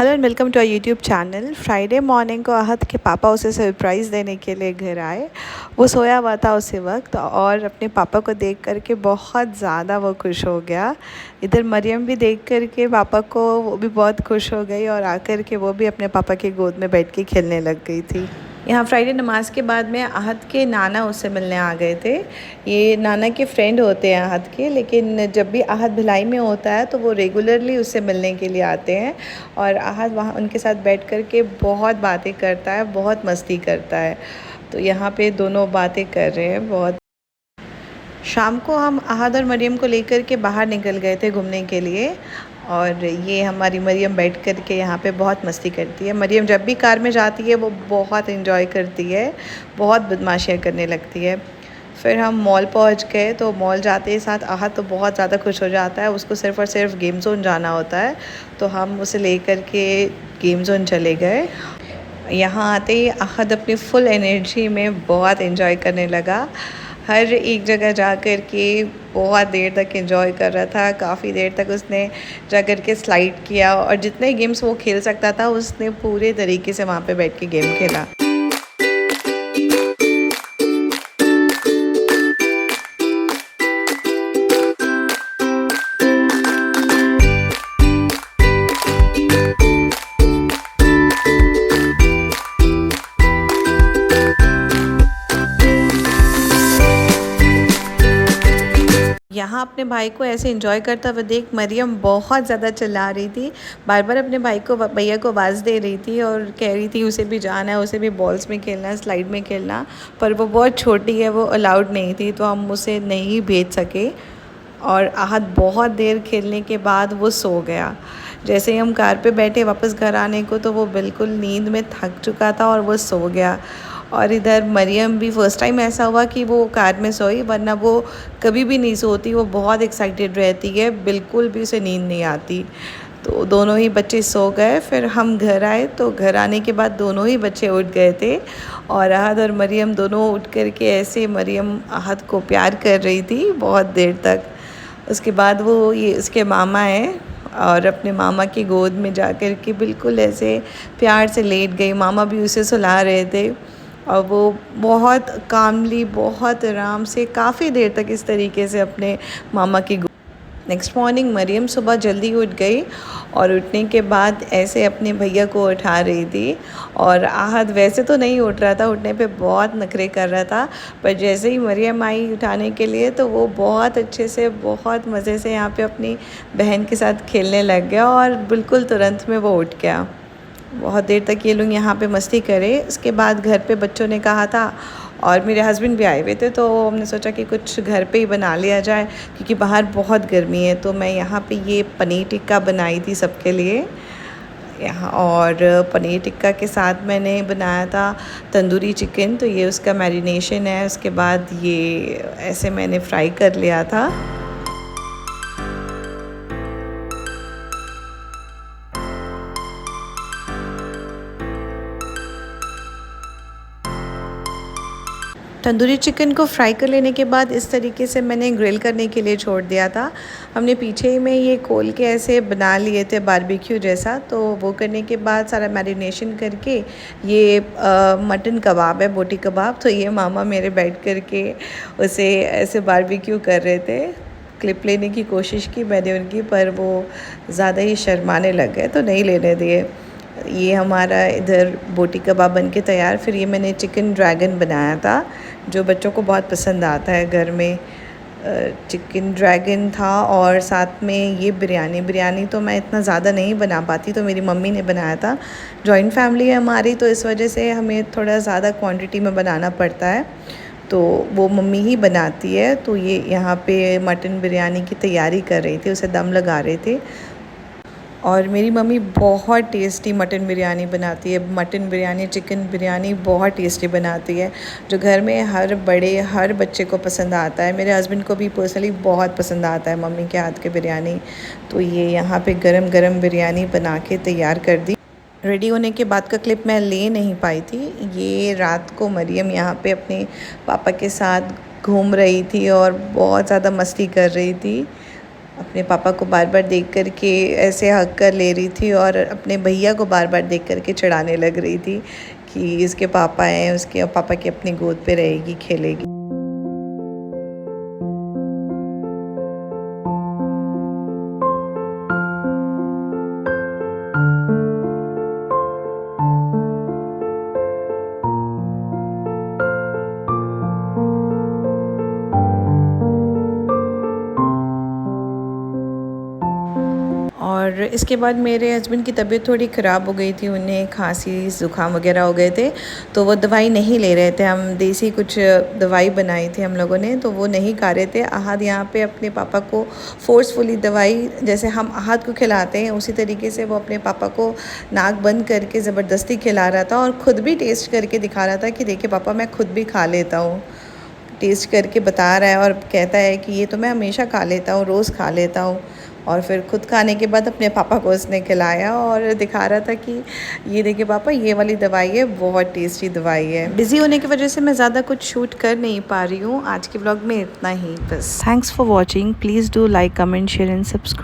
Hello and welcome to our YouTube channel. Friday morning को आहत के पापा उसे सरप्राइज़ देने के लिए घर आए। वो सोया हुआ था उसी वक्त और अपने पापा को देख करके बहुत ज़्यादा वो खुश हो गया। इधर मरियम भी देख करके पापा को वो भी बहुत खुश हो गई और आकर के वो भी अपने पापा की गोद में बैठ के खेलने लग गई थी। यहाँ फ्राइडे नमाज के बाद में आहत के नाना उससे मिलने आ गए थे। ये नाना के फ्रेंड होते हैं आहत के, लेकिन जब भी आहत भिलाई में होता है तो वो रेगुलरली उससे मिलने के लिए आते हैं और आहत वहाँ उनके साथ बैठ कर के बहुत बातें करता है, बहुत मस्ती करता है। तो यहाँ पे दोनों बातें कर रहे हैं बहुत। शाम को हम आहद और मरियम को लेकर के बाहर निकल गए थे घूमने के लिए और ये हमारी मरियम बैठ कर के यहाँ पे बहुत मस्ती करती है। मरियम जब भी कार में जाती है वो बहुत एंजॉय करती है, बहुत बदमाशियाँ करने लगती है। फिर हम मॉल पहुँच गए तो मॉल जाते ही साथ आहद तो बहुत ज़्यादा खुश हो जाता है। उसको सिर्फ़ और सिर्फ गेम जोन जाना होता है, तो हम उसे लेकर के गेम जोन चले गए। यहाँ आते ही आहद अपनी फुल एनर्जी में बहुत एंजॉय करने लगा। हर एक जगह जा कर के बहुत देर तक एंजॉय कर रहा था। काफ़ी देर तक उसने जा कर के स्लाइड किया और जितने गेम्स वो खेल सकता था उसने पूरे तरीके से वहाँ पे बैठ के गेम खेला। यहाँ अपने भाई को ऐसे एंजॉय करता हुआ देख मरियम बहुत ज़्यादा चिल्ला रही थी, बार बार अपने भाई को भैया को आवाज़ दे रही थी और कह रही थी उसे भी जाना है, उसे भी बॉल्स में खेलना है, स्लाइड में खेलना। पर वो बहुत छोटी है, वो अलाउड नहीं थी, तो हम उसे नहीं भेज सके। और आहद बहुत देर खेलने के बाद वो सो गया। जैसे ही हम कार पे बैठे वापस घर आने को तो वो बिल्कुल नींद में थक चुका था और वो सो गया। और इधर मरियम भी फ़र्स्ट टाइम ऐसा हुआ कि वो कार में सोई, वरना वो कभी भी नहीं सोती। वो बहुत एक्साइटेड रहती है, बिल्कुल भी उसे नींद नहीं आती। तो दोनों ही बच्चे सो गए। फिर हम घर आए तो घर आने के बाद दोनों ही बच्चे उठ गए थे और आहद और मरियम दोनों उठ कर के ऐसे मरियम आहद को प्यार कर रही थी बहुत देर तक। उसके बाद वो ये उसके मामा हैं और अपने मामा की गोद में जा कर के बिल्कुल ऐसे प्यार से लेट गई। मामा भी उसे सुला रहे थे और वो बहुत कामली, बहुत आराम से काफ़ी देर तक इस तरीके से अपने मामा की। नेक्स्ट मॉर्निंग मरियम सुबह जल्दी उठ गई और उठने के बाद ऐसे अपने भैया को उठा रही थी और आहद वैसे तो नहीं उठ रहा था, उठने पे बहुत नखरे कर रहा था। पर जैसे ही मरियम आई उठाने के लिए तो वो बहुत अच्छे से, बहुत मज़े से यहाँ पे अपनी बहन के साथ खेलने लग गया और बिल्कुल तुरंत में वो उठ गया। बहुत देर तक ये लोग यहाँ पे मस्ती करे। उसके बाद घर पे बच्चों ने कहा था और मेरे हस्बैंड भी आए हुए थे, तो हमने सोचा कि कुछ घर पे ही बना लिया जाए क्योंकि बाहर बहुत गर्मी है। तो मैं यहाँ पे ये पनीर टिक्का बनाई थी सबके लिए यहाँ, और पनीर टिक्का के साथ मैंने बनाया था तंदूरी चिकन। तो ये उसका मैरिनेशन है। उसके बाद ये ऐसे मैंने फ्राई कर लिया था। तंदूरी चिकन को फ्राई कर लेने के बाद इस तरीके से मैंने ग्रिल करने के लिए छोड़ दिया था। हमने पीछे ही में ये खोल के ऐसे बना लिए थे बारबेक्यू जैसा। तो वो करने के बाद सारा मैरिनेशन करके ये मटन कबाब है, बोटी कबाब। तो ये मामा मेरे बैठ कर के उसे ऐसे बारबेक्यू कर रहे थे। क्लिप लेने की कोशिश की मैंने उनकी, पर वो ज़्यादा ही शर्माने लग गए तो नहीं लेने दिए। ये हमारा इधर बोटी कबाब बन के तैयार। फिर ये मैंने चिकन ड्रैगन बनाया था जो बच्चों को बहुत पसंद आता है घर में। चिकन ड्रैगन था और साथ में ये बिरयानी तो मैं इतना ज़्यादा नहीं बना पाती, तो मेरी मम्मी ने बनाया था। जॉइंट फैमिली है हमारी, तो इस वजह से हमें थोड़ा ज़्यादा क्वांटिटी में बनाना पड़ता है, तो वो मम्मी ही बनाती है। तो ये यहाँ पे मटन बिरयानी की तैयारी कर रही थी, उसे दम लगा रहे थे। और मेरी मम्मी बहुत टेस्टी मटन बिरयानी बनाती है। मटन बिरयानी, चिकन बिरयानी बहुत टेस्टी बनाती है, जो घर में हर बच्चे को पसंद आता है। मेरे हस्बैंड को भी पर्सनली बहुत पसंद आता है मम्मी के हाथ के बिरयानी। तो ये यहाँ पे गरम गरम बिरयानी बना के तैयार कर दी। रेडी होने के बाद का क्लिप मैं ले नहीं पाई थी। ये रात को मरियम यहाँ पे अपने पापा के साथ घूम रही थी और बहुत ज़्यादा मस्ती कर रही थी। अपने पापा को बार बार देख कर के ऐसे हग कर ले रही थी और अपने भैया को बार बार देख कर के चिढ़ाने लग रही थी कि इसके पापा हैं, उसके पापा की अपनी गोद पे रहेगी, खेलेगी। और इसके बाद मेरे हस्बैंड की तबीयत थोड़ी ख़राब हो गई थी, उन्हें खांसी ज़ुकाम वगैरह हो गए थे, तो वो दवाई नहीं ले रहे थे। हम देसी कुछ दवाई बनाई थी हम लोगों ने, तो वो नहीं खा रहे थे। अहाद यहाँ पे अपने पापा को फ़ोर्सफुली दवाई, जैसे हम अहाद को खिलाते हैं उसी तरीके से वो अपने पापा को नाक बंद करके ज़बरदस्ती खिला रहा था और ख़ुद भी टेस्ट करके दिखा रहा था कि देखिए पापा मैं खुद भी खा लेता हूँ। टेस्ट करके बता रहा है और कहता है कि ये तो मैं हमेशा खा लेता हूँ, रोज़ खा लेता हूँ। और फिर खुद खाने के बाद अपने पापा को उसने खिलाया और दिखा रहा था कि ये देखिए पापा ये वाली दवाई है, बहुत टेस्टी दवाई है। बिज़ी होने की वजह से मैं ज़्यादा कुछ शूट कर नहीं पा रही हूँ। आज के व्लॉग में इतना ही बस। Thanks for watching. Please do like, comment, share and subscribe.